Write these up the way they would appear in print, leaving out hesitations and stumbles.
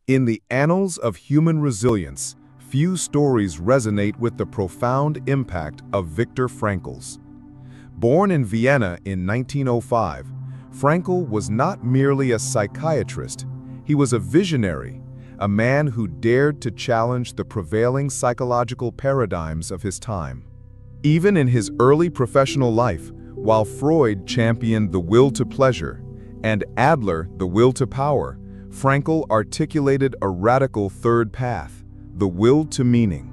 In the annals of human resilience, few stories resonate with the profound impact of Viktor Frankl's. Born in Vienna in 1905, Frankl was not merely a psychiatrist, he was a visionary, a man who dared to challenge the prevailing psychological paradigms of his time. Even in his early professional life, while Freud championed the will to pleasure and Adler the will to power, Frankl articulated a radical third path, the will to meaning.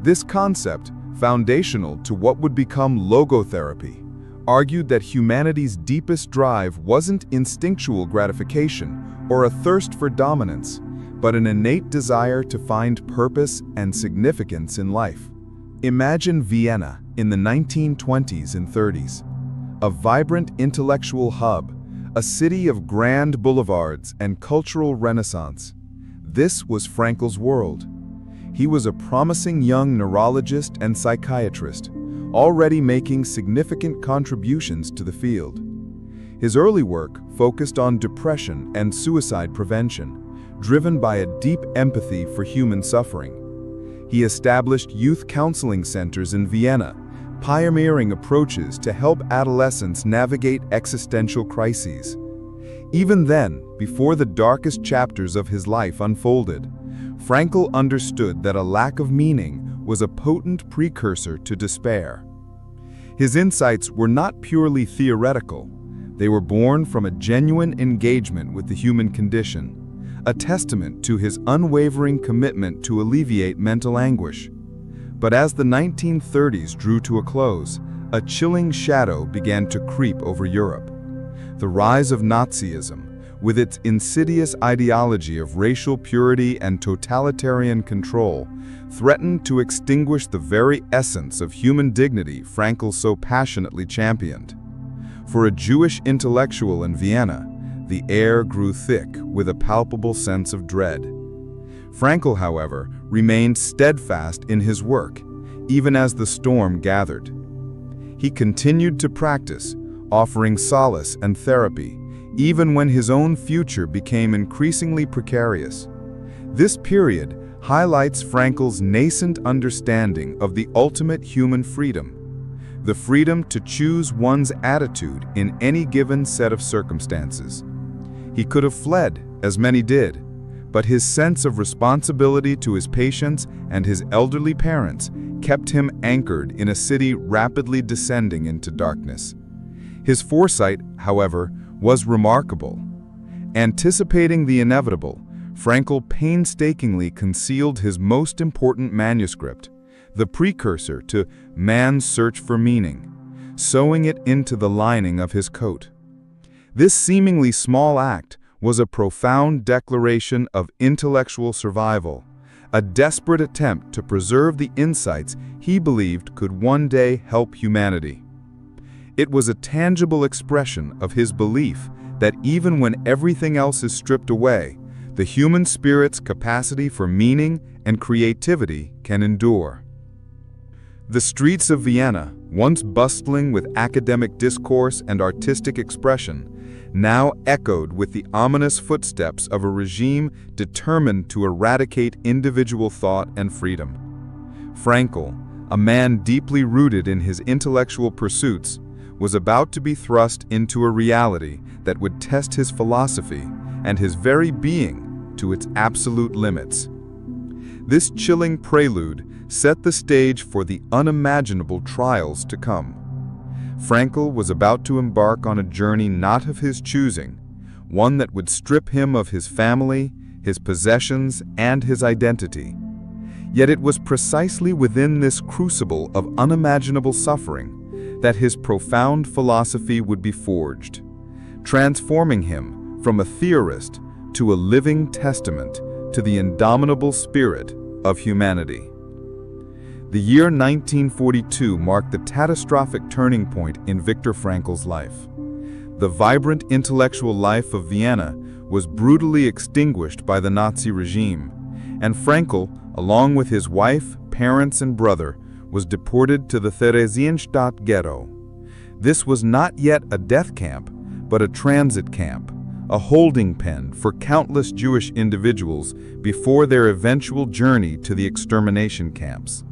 This concept, foundational to what would become logotherapy, argued that humanity's deepest drive wasn't instinctual gratification or a thirst for dominance, but an innate desire to find purpose and significance in life. Imagine Vienna in the 1920s and 30s, a vibrant intellectual hub, a city of grand boulevards and cultural renaissance. This was Frankl's world. He was a promising young neurologist and psychiatrist, already making significant contributions to the field. His early work focused on depression and suicide prevention, driven by a deep empathy for human suffering. He established youth counseling centers in Vienna, pioneering approaches to help adolescents navigate existential crises. Even then, before the darkest chapters of his life unfolded, Frankl understood that a lack of meaning was a potent precursor to despair. His insights were not purely theoretical. They were born from a genuine engagement with the human condition, a testament to his unwavering commitment to alleviate mental anguish. But as the 1930s drew to a close, a chilling shadow began to creep over Europe. The rise of Nazism, with its insidious ideology of racial purity and totalitarian control, threatened to extinguish the very essence of human dignity Frankl so passionately championed. For a Jewish intellectual in Vienna, the air grew thick with a palpable sense of dread. Frankl, however, remained steadfast in his work, even as the storm gathered. He continued to practice, offering solace and therapy, even when his own future became increasingly precarious. This period highlights Frankl's nascent understanding of the ultimate human freedom, the freedom to choose one's attitude in any given set of circumstances. He could have fled, as many did, but his sense of responsibility to his patients and his elderly parents kept him anchored in a city rapidly descending into darkness. His foresight, however, was remarkable. Anticipating the inevitable, Frankl painstakingly concealed his most important manuscript, the precursor to Man's Search for Meaning, sewing it into the lining of his coat. This seemingly small act was a profound declaration of intellectual survival, a desperate attempt to preserve the insights he believed could one day help humanity. It was a tangible expression of his belief that even when everything else is stripped away, the human spirit's capacity for meaning and creativity can endure. The streets of Vienna, once bustling with academic discourse and artistic expression, now echoed with the ominous footsteps of a regime determined to eradicate individual thought and freedom. Frankl, a man deeply rooted in his intellectual pursuits, was about to be thrust into a reality that would test his philosophy and his very being to its absolute limits. This chilling prelude set the stage for the unimaginable trials to come. Frankl was about to embark on a journey not of his choosing, one that would strip him of his family, his possessions, and his identity. Yet it was precisely within this crucible of unimaginable suffering that his profound philosophy would be forged, transforming him from a theorist to a living testament to the indomitable spirit of humanity. The year 1942 marked the catastrophic turning point in Viktor Frankl's life. The vibrant intellectual life of Vienna was brutally extinguished by the Nazi regime, and Frankl, along with his wife, parents, and brother, was deported to the Theresienstadt ghetto. This was not yet a death camp, but a transit camp, a holding pen for countless Jewish individuals before their eventual journey to the extermination camps.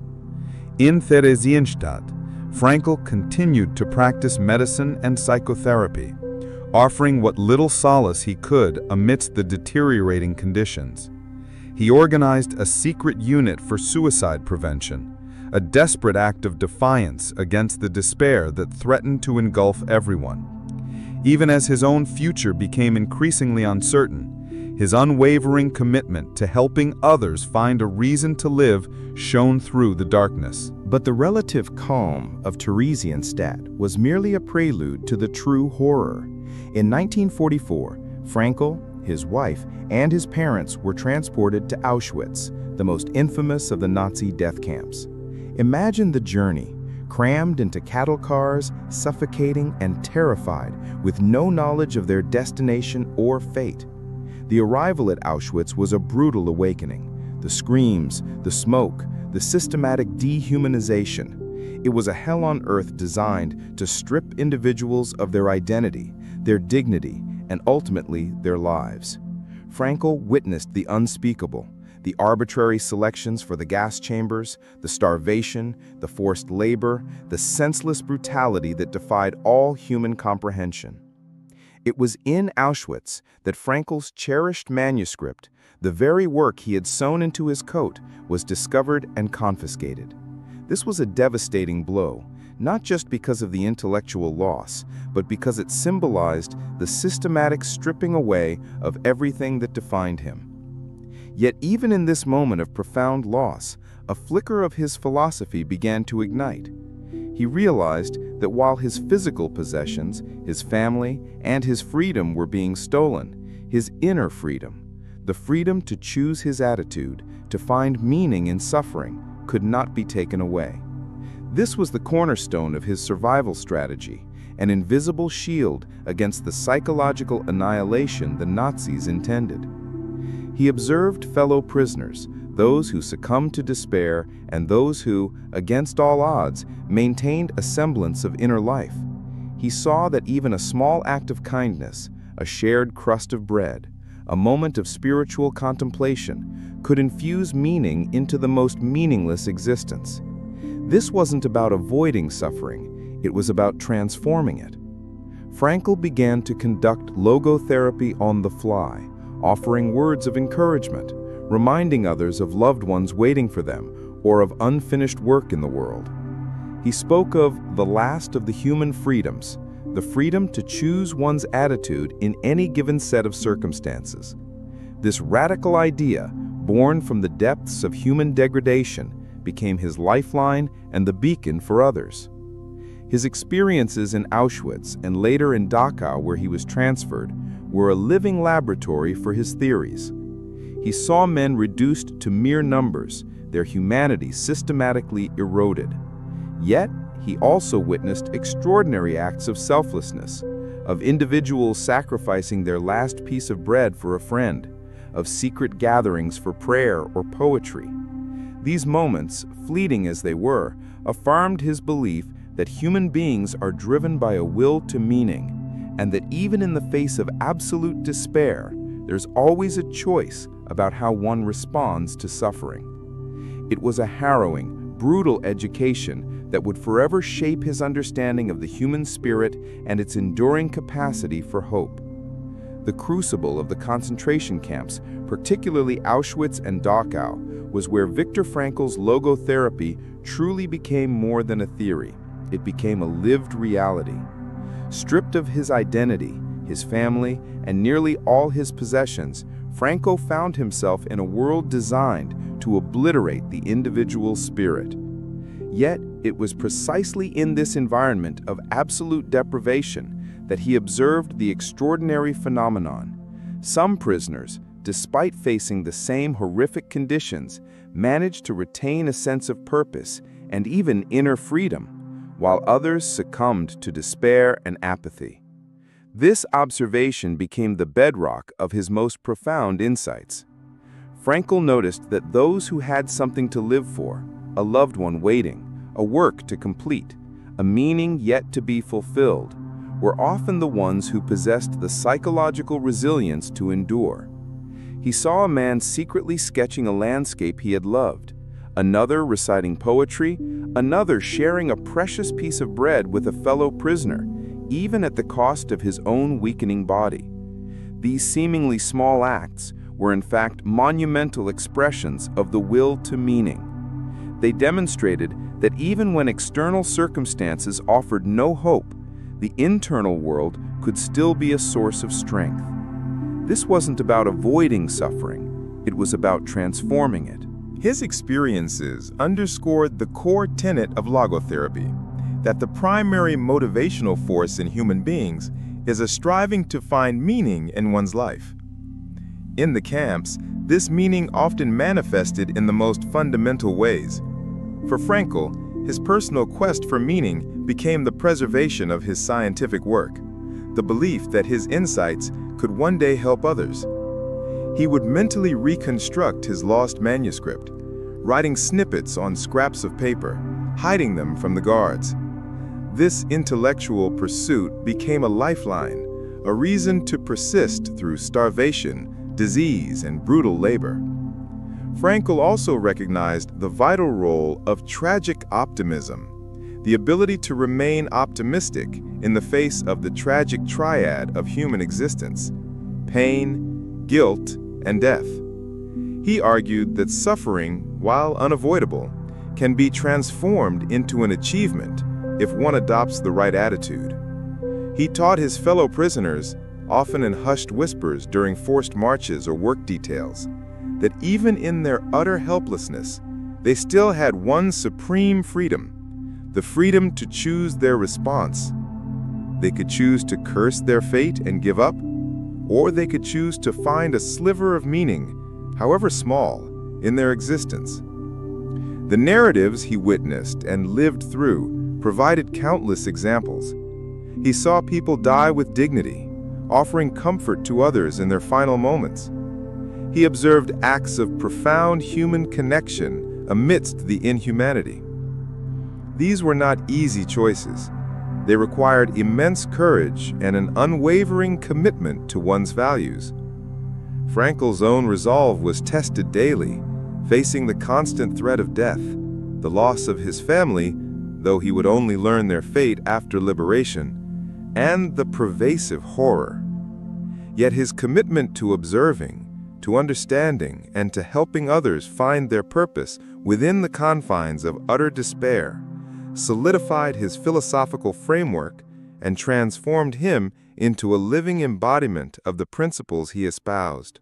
In Theresienstadt, Frankl continued to practice medicine and psychotherapy, offering what little solace he could amidst the deteriorating conditions. He organized a secret unit for suicide prevention, a desperate act of defiance against the despair that threatened to engulf everyone. Even as his own future became increasingly uncertain, his unwavering commitment to helping others find a reason to live shone through the darkness. But the relative calm of Theresienstadt was merely a prelude to the true horror. In 1944, Frankl, his wife, and his parents were transported to Auschwitz, the most infamous of the Nazi death camps. Imagine the journey, crammed into cattle cars, suffocating and terrified, with no knowledge of their destination or fate. The arrival at Auschwitz was a brutal awakening. The screams, the smoke, the systematic dehumanization. It was a hell on earth designed to strip individuals of their identity, their dignity, and ultimately their lives. Frankl witnessed the unspeakable, the arbitrary selections for the gas chambers, the starvation, the forced labor, the senseless brutality that defied all human comprehension. It was in Auschwitz that Frankl's cherished manuscript, the very work he had sewn into his coat, was discovered and confiscated. This was a devastating blow, not just because of the intellectual loss, but because it symbolized the systematic stripping away of everything that defined him. Yet even in this moment of profound loss, a flicker of his philosophy began to ignite. He realized that while his physical possessions, his family, and his freedom were being stolen, his inner freedom, the freedom to choose his attitude, to find meaning in suffering, could not be taken away. This was the cornerstone of his survival strategy, an invisible shield against the psychological annihilation the Nazis intended. He observed fellow prisoners, those who succumbed to despair and those who, against all odds, maintained a semblance of inner life. He saw that even a small act of kindness, a shared crust of bread, a moment of spiritual contemplation, could infuse meaning into the most meaningless existence. This wasn't about avoiding suffering, it was about transforming it. Frankl began to conduct logotherapy on the fly, offering words of encouragement, reminding others of loved ones waiting for them or of unfinished work in the world. He spoke of the last of the human freedoms, the freedom to choose one's attitude in any given set of circumstances. This radical idea, born from the depths of human degradation, became his lifeline and the beacon for others. His experiences in Auschwitz and later in Dachau, where he was transferred, were a living laboratory for his theories. He saw men reduced to mere numbers, their humanity systematically eroded. Yet, he also witnessed extraordinary acts of selflessness, of individuals sacrificing their last piece of bread for a friend, of secret gatherings for prayer or poetry. These moments, fleeting as they were, affirmed his belief that human beings are driven by a will to meaning, and that even in the face of absolute despair, there's always a choice about how one responds to suffering. It was a harrowing, brutal education that would forever shape his understanding of the human spirit and its enduring capacity for hope. The crucible of the concentration camps, particularly Auschwitz and Dachau, was where Viktor Frankl's logotherapy truly became more than a theory. It became a lived reality. Stripped of his identity, his family, and nearly all his possessions, Frankl found himself in a world designed to obliterate the individual spirit. Yet, it was precisely in this environment of absolute deprivation that he observed the extraordinary phenomenon. Some prisoners, despite facing the same horrific conditions, managed to retain a sense of purpose and even inner freedom, while others succumbed to despair and apathy. This observation became the bedrock of his most profound insights. Frankl noticed that those who had something to live for, a loved one waiting, a work to complete, a meaning yet to be fulfilled, were often the ones who possessed the psychological resilience to endure. He saw a man secretly sketching a landscape he had loved, another reciting poetry, another sharing a precious piece of bread with a fellow prisoner, even at the cost of his own weakening body. These seemingly small acts were in fact monumental expressions of the will to meaning. They demonstrated that even when external circumstances offered no hope, the internal world could still be a source of strength. This wasn't about avoiding suffering, it was about transforming it. His experiences underscored the core tenet of logotherapy, that the primary motivational force in human beings is a striving to find meaning in one's life. In the camps, this meaning often manifested in the most fundamental ways. For Frankl, his personal quest for meaning became the preservation of his scientific work, the belief that his insights could one day help others. He would mentally reconstruct his lost manuscript, writing snippets on scraps of paper, hiding them from the guards. This intellectual pursuit became a lifeline, a reason to persist through starvation, disease, and brutal labor. Frankl also recognized the vital role of tragic optimism, the ability to remain optimistic in the face of the tragic triad of human existence: pain, guilt, and death. He argued that suffering, while unavoidable, can be transformed into an achievement if one adopts the right attitude. He taught his fellow prisoners, often in hushed whispers during forced marches or work details, that even in their utter helplessness, they still had one supreme freedom, the freedom to choose their response. They could choose to curse their fate and give up, or they could choose to find a sliver of meaning, however small, in their existence. The narratives he witnessed and lived through provided countless examples. He saw people die with dignity, offering comfort to others in their final moments. He observed acts of profound human connection amidst the inhumanity. These were not easy choices. They required immense courage and an unwavering commitment to one's values. Frankl's own resolve was tested daily, facing the constant threat of death, the loss of his family, though he would only learn their fate after liberation, and the pervasive horror. Yet his commitment to observing, to understanding, and to helping others find their purpose within the confines of utter despair solidified his philosophical framework and transformed him into a living embodiment of the principles he espoused.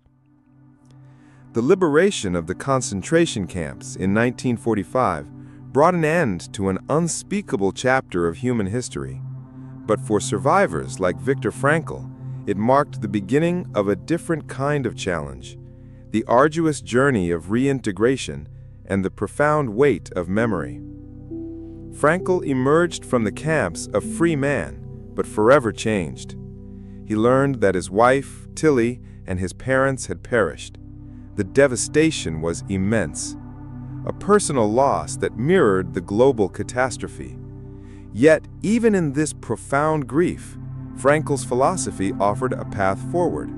The liberation of the concentration camps in 1945 brought an end to an unspeakable chapter of human history. But for survivors like Viktor Frankl, it marked the beginning of a different kind of challenge, the arduous journey of reintegration and the profound weight of memory. Frankl emerged from the camps a free man, but forever changed. He learned that his wife, Tilly, and his parents had perished. The devastation was immense, a personal loss that mirrored the global catastrophe. Yet, even in this profound grief, Frankl's philosophy offered a path forward.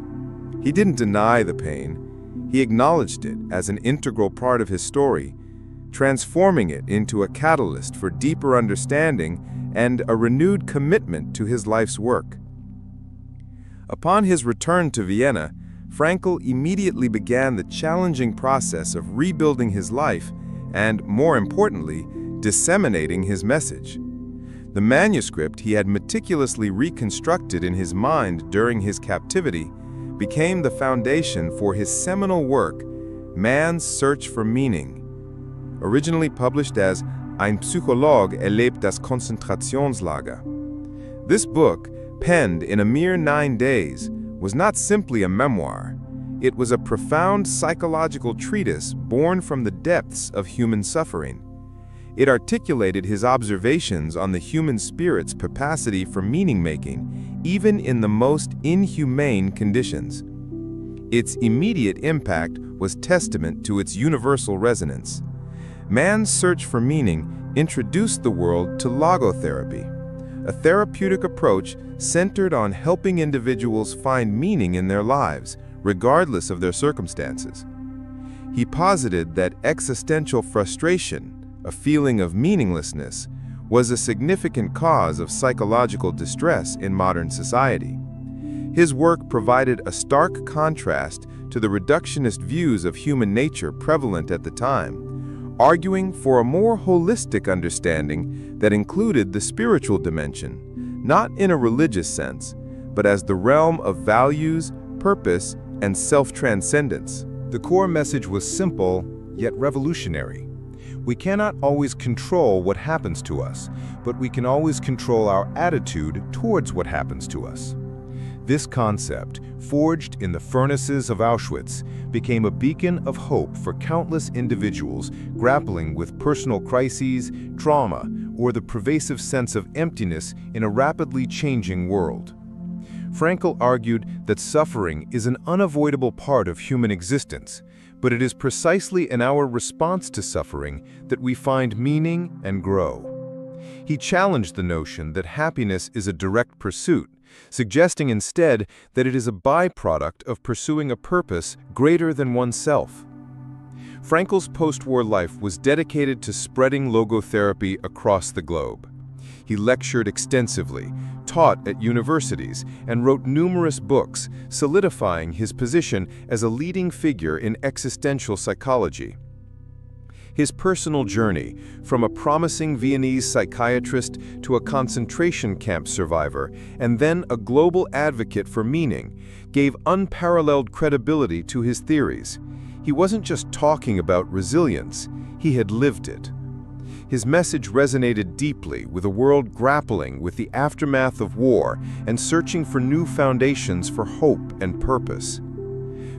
He didn't deny the pain. He acknowledged it as an integral part of his story, transforming it into a catalyst for deeper understanding and a renewed commitment to his life's work. Upon his return to Vienna, Frankl immediately began the challenging process of rebuilding his life and, more importantly, disseminating his message. The manuscript he had meticulously reconstructed in his mind during his captivity became the foundation for his seminal work, Man's Search for Meaning. Originally published as Ein Psychologe erlebt das Konzentrationslager. This book, penned in a mere 9 days, was not simply a memoir. It was a profound psychological treatise born from the depths of human suffering. It articulated his observations on the human spirit's capacity for meaning-making, even in the most inhumane conditions. Its immediate impact was testament to its universal resonance. Man's Search for Meaning introduced the world to logotherapy, a therapeutic approach centered on helping individuals find meaning in their lives, regardless of their circumstances. He posited that existential frustration, a feeling of meaninglessness, was a significant cause of psychological distress in modern society. His work provided a stark contrast to the reductionist views of human nature prevalent at the time, arguing for a more holistic understanding that included the spiritual dimension, not in a religious sense, but as the realm of values, purpose, and self-transcendence. The core message was simple, yet revolutionary. We cannot always control what happens to us, but we can always control our attitude towards what happens to us. This concept, forged in the furnaces of Auschwitz, became a beacon of hope for countless individuals grappling with personal crises, trauma, or the pervasive sense of emptiness in a rapidly changing world. Frankl argued that suffering is an unavoidable part of human existence, but it is precisely in our response to suffering that we find meaning and grow. He challenged the notion that happiness is a direct pursuit, suggesting instead that it is a byproduct of pursuing a purpose greater than oneself. Frankl's post-war life was dedicated to spreading logotherapy across the globe. He lectured extensively, taught at universities, and wrote numerous books, solidifying his position as a leading figure in existential psychology. His personal journey, from a promising Viennese psychiatrist to a concentration camp survivor, and then a global advocate for meaning, gave unparalleled credibility to his theories. He wasn't just talking about resilience, he had lived it. His message resonated deeply with a world grappling with the aftermath of war and searching for new foundations for hope and purpose.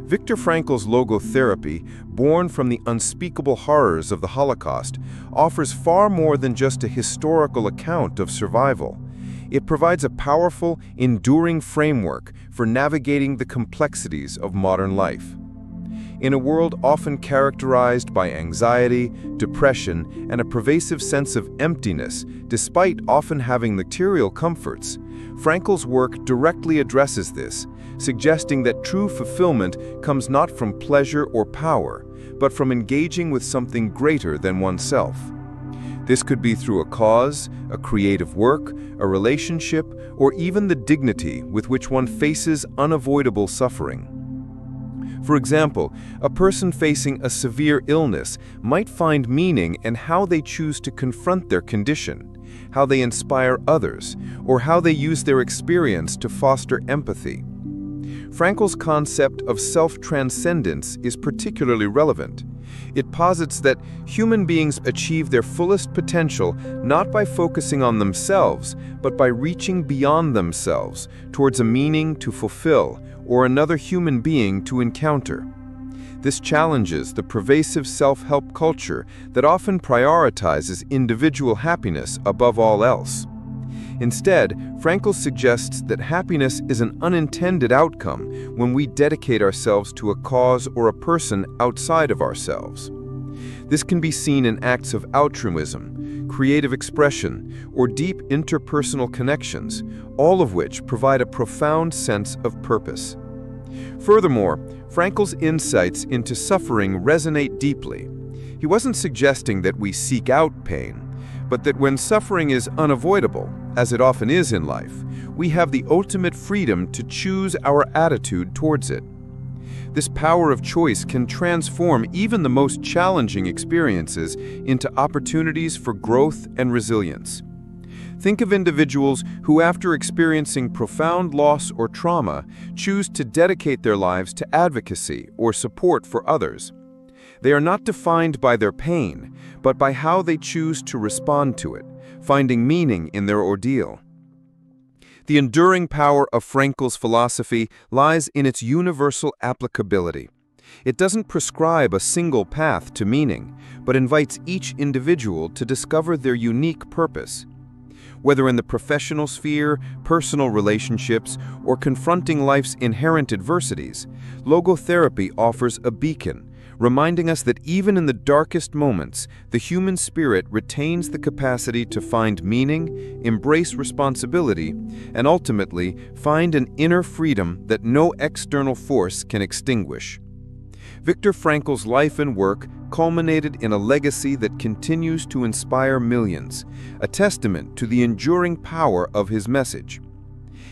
Viktor Frankl's logotherapy, born from the unspeakable horrors of the Holocaust, offers far more than just a historical account of survival. It provides a powerful, enduring framework for navigating the complexities of modern life. In a world often characterized by anxiety, depression, and a pervasive sense of emptiness, despite often having material comforts, Frankl's work directly addresses this, suggesting that true fulfillment comes not from pleasure or power, but from engaging with something greater than oneself. This could be through a cause, a creative work, a relationship, or even the dignity with which one faces unavoidable suffering. For example, a person facing a severe illness might find meaning in how they choose to confront their condition, how they inspire others, or how they use their experience to foster empathy. Frankl's concept of self-transcendence is particularly relevant. It posits that human beings achieve their fullest potential not by focusing on themselves, but by reaching beyond themselves towards a meaning to fulfill or another human being to encounter. This challenges the pervasive self-help culture that often prioritizes individual happiness above all else. Instead, Frankl suggests that happiness is an unintended outcome when we dedicate ourselves to a cause or a person outside of ourselves. This can be seen in acts of altruism, creative expression, or deep interpersonal connections, all of which provide a profound sense of purpose. Furthermore, Frankl's insights into suffering resonate deeply. He wasn't suggesting that we seek out pain, but that when suffering is unavoidable, as it often is in life, we have the ultimate freedom to choose our attitude towards it. This power of choice can transform even the most challenging experiences into opportunities for growth and resilience. Think of individuals who, after experiencing profound loss or trauma, choose to dedicate their lives to advocacy or support for others. They are not defined by their pain, but by how they choose to respond to it, finding meaning in their ordeal. The enduring power of Frankl's philosophy lies in its universal applicability. It doesn't prescribe a single path to meaning, but invites each individual to discover their unique purpose. Whether in the professional sphere, personal relationships, or confronting life's inherent adversities, logotherapy offers a beacon, reminding us that even in the darkest moments, the human spirit retains the capacity to find meaning, embrace responsibility, and ultimately find an inner freedom that no external force can extinguish. Viktor Frankl's life and work culminated in a legacy that continues to inspire millions, a testament to the enduring power of his message.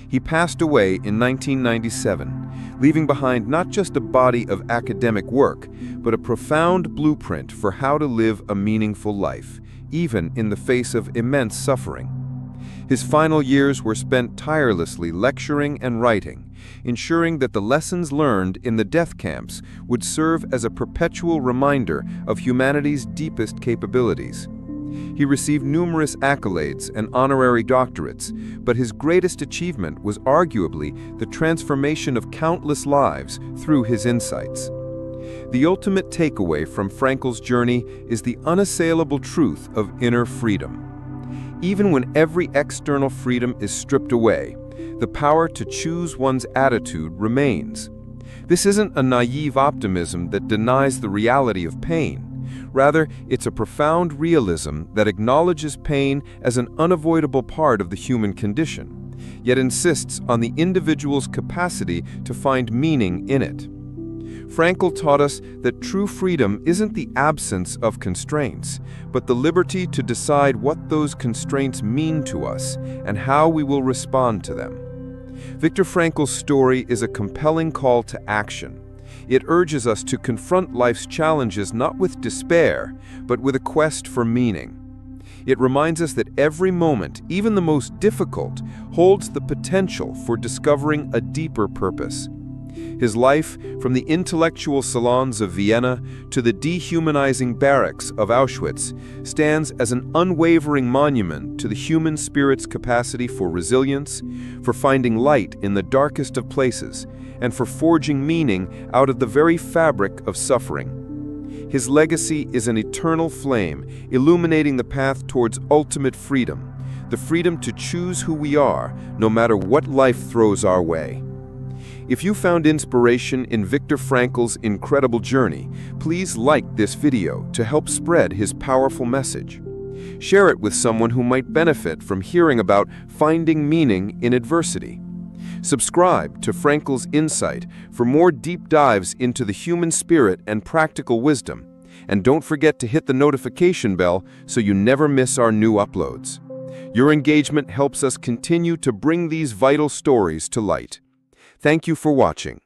He passed away in 1997, leaving behind not just a body of academic work, but a profound blueprint for how to live a meaningful life, even in the face of immense suffering. His final years were spent tirelessly lecturing and writing, ensuring that the lessons learned in the death camps would serve as a perpetual reminder of humanity's deepest capabilities. He received numerous accolades and honorary doctorates, but his greatest achievement was arguably the transformation of countless lives through his insights. The ultimate takeaway from Frankl's journey is the unassailable truth of inner freedom. Even when every external freedom is stripped away, the power to choose one's attitude remains. This isn't a naive optimism that denies the reality of pain. Rather, it's a profound realism that acknowledges pain as an unavoidable part of the human condition, yet insists on the individual's capacity to find meaning in it. Frankl taught us that true freedom isn't the absence of constraints, but the liberty to decide what those constraints mean to us and how we will respond to them. Viktor Frankl's story is a compelling call to action. It urges us to confront life's challenges not with despair, but with a quest for meaning. It reminds us that every moment, even the most difficult, holds the potential for discovering a deeper purpose. His life, from the intellectual salons of Vienna to the dehumanizing barracks of Auschwitz, stands as an unwavering monument to the human spirit's capacity for resilience, for finding light in the darkest of places, and for forging meaning out of the very fabric of suffering. His legacy is an eternal flame, illuminating the path towards ultimate freedom, the freedom to choose who we are, no matter what life throws our way. If you found inspiration in Viktor Frankl's incredible journey, please like this video to help spread his powerful message. Share it with someone who might benefit from hearing about finding meaning in adversity. Subscribe to Frankl's Insight for more deep dives into the human spirit and practical wisdom. And don't forget to hit the notification bell so you never miss our new uploads. Your engagement helps us continue to bring these vital stories to light. Thank you for watching.